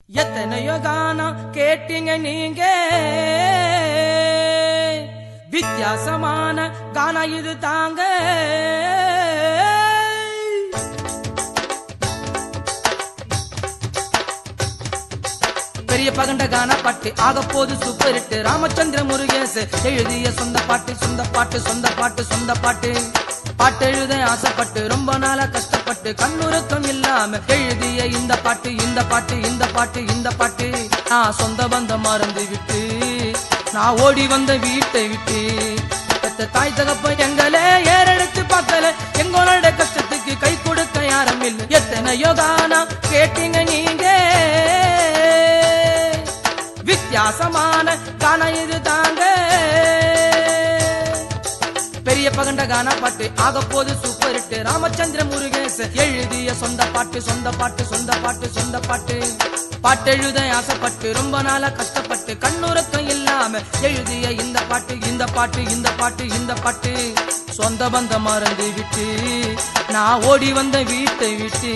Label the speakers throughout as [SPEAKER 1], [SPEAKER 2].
[SPEAKER 1] எத்தனையோ கானம் கேட்டீங்க நீங்க, வித்தியாசமான கானம் இது தாங்க. பெரிய பகண்ட கான பாட்டு ஆக போது சூப்பர் ஹிட். ராமச்சந்திர முருகேச எழுதிய சொந்த பாட்டு சொந்த பாட்டு சொந்த பாட்டு சொந்த பாட்டு. பாட்டு எழுத ஆசைப்பட்டு ரொம்ப நாளா கஷ்டப்பட்டு கண்ணுறக்கம் இல்லாம எழுதிய இந்த பாட்டு இந்த பாட்டு இந்த பாட்டு இந்த பாட்டு. நான் சொந்த பந்தம் மறந்து விட்டு நான் ஓடி வந்த வீட்டை விட்டு, பெத்த தாய் தகப்ப எங்களே ஏறெடுத்து பார்க்கல, எங்களோட கஷ்டத்துக்கு கை கொடுக்க யாரும் இல்லை. எத்தனையோ கானம் கேட்டீங்க நீங்க, வித்தியாசமான கானம் இது தாங்க. பெரிய பகண்ட கான பாட்டு ஆக போது சூப்பர் ஹிட். ராமச்சந்திர முருகேச எழுதிய சொந்த பாட்டு சொந்த பாட்டு சொந்த பாட்டு சொந்த பாட்டு. பாட்டு எழுத ஆசைப்பட்டு ரொம்ப நாளா கஷ்டப்பட்டு கண்ணுறக்கம் இல்லாம எழுதிய இந்த பாட்டு இந்த பாட்டு இந்த பாட்டு இந்த பாட்டு. சொந்த பந்தம் மறந்து விட்டு நான் ஓடி வந்த வீட்டை விட்டு.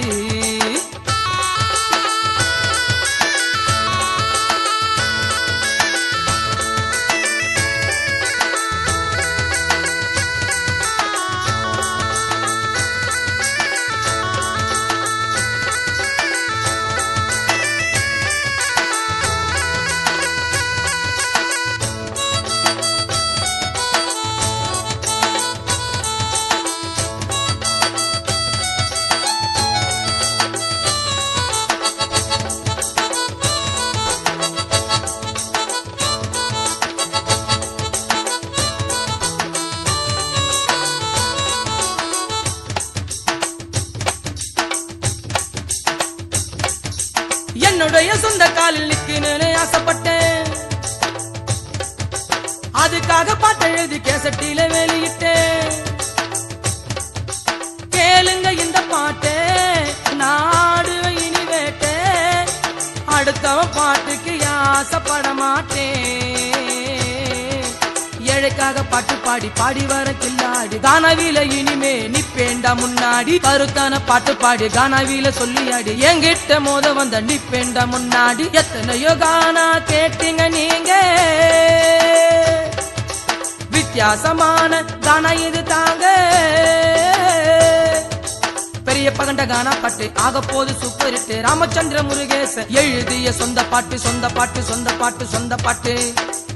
[SPEAKER 1] என்னுடைய சொந்த காலில் நிற்கணும்னு ஆசைப்பட்டேன், அதுக்காக பாட்டு எழுதி கேசட்டில வெளியிட்டேன். கேளுங்க இந்த பாட்டே நாடுவேன் இனி வேட்டே, அடுத்தவன் பாட்டுக்கு ஆசைப்பட மாட்டேன். ஏழைக்காக பாட்டு பாடி பாடி வர கில்லாடி கானாவில இனிமே நிப்பேண்டா முன்னாடி. கருத்தான பாட்டு பாடி கானாவில சொல்லியாடி என்கிட்ட மோத வந்த நிப்பேண்டா முன்னாடி. எத்தனையோ கானா கேட்டீங்க நீங்க, வித்தியாசமான கானா இது தாங்க. பெரிய பகண்ட கானா பாட்டு ஆக போது சூப்பர் ஹிட். ராமச்சந்திர முருகேச எழுதிய சொந்த பாட்டு சொந்த பாட்டு சொந்த பாட்டு சொந்த பாட்டு.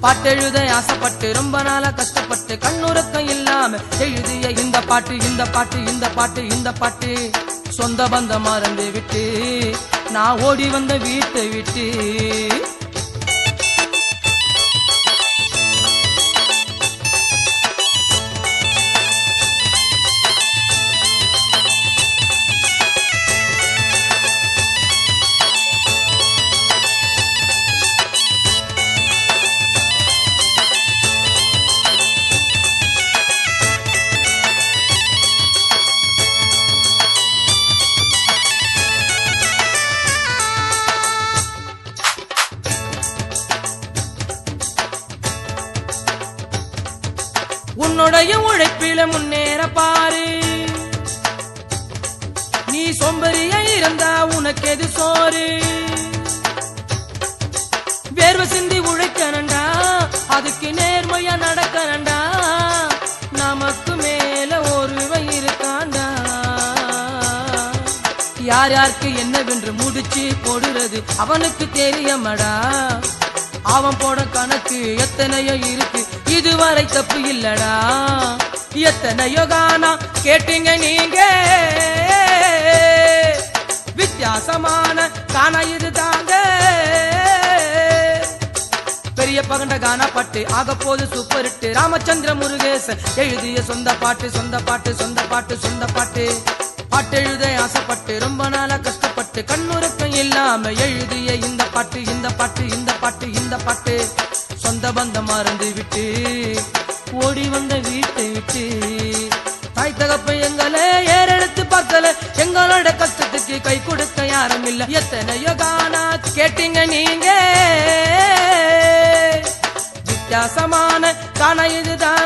[SPEAKER 1] பாட்டு எழுத ஆசைப்பட்டு ரொம்ப நாளா கஷ்டப்பட்டு கண்ணுறக்கம் இல்லாம எழுதிய இந்த பாட்டு இந்த பாட்டு இந்த பாட்டு இந்த பாட்டு. சொந்த பந்தம் மறந்து விட்டு நான் ஓடி வந்த வீட்டை விட்டு. உன்னுடைய உழைப்பில முன்னேற பாரு, நீ சோம்பறியா இருந்தா உனக்கு எது சோறு. வேர்வை சிந்தி உழைக்கணுண்டா, அதுக்கு நேர்மையா நடக்கணுண்டா, நமக்கு மேல ஒருவன் இருக்காண்டா. யார் யாருக்கு என்னவென்று முடிச்சு போடுறது அவனுக்கு தெரியமடா. அவன் போட கணக்கு எத்தனையோ இருக்கு, இதுவரை தப்பு இல்லடா. எத்தனையோ கானா கேட்டீங்க நீங்க, வித்தியாசமான கானா இது தாங்க. பெரிய பகண்ட கானா பாட்டு ஆக போது சூப்பர் ஹிட். ராமச்சந்திர முருகேச எழுதிய சொந்த பாட்டு சொந்த பாட்டு சொந்த பாட்டு சொந்த பாட்டு. பாட்டு எழுத ஆசைப்பட்டு ரொம்ப நாளா கஷ்டப்பட்டு கண்ணுறக்கம் இல்லாம எழுதிய இந்த பாட்டு இந்த பாட்டு இந்த பாட்டு இந்த பாட்டு. சொந்த பந்தம் மறந்து விட்டு ஓடி வந்த வீட்டை விட்டு. தாய் தகப்ப எங்களே ஏறெடுத்து பார்க்கல, எங்களோட கஷ்டத்துக்கு கை கொடுக்க யாரும் இல்ல. எத்தனையோ கானா கேட்டீங்க நீங்க, வித்தியாசமான கானா இதுதான்.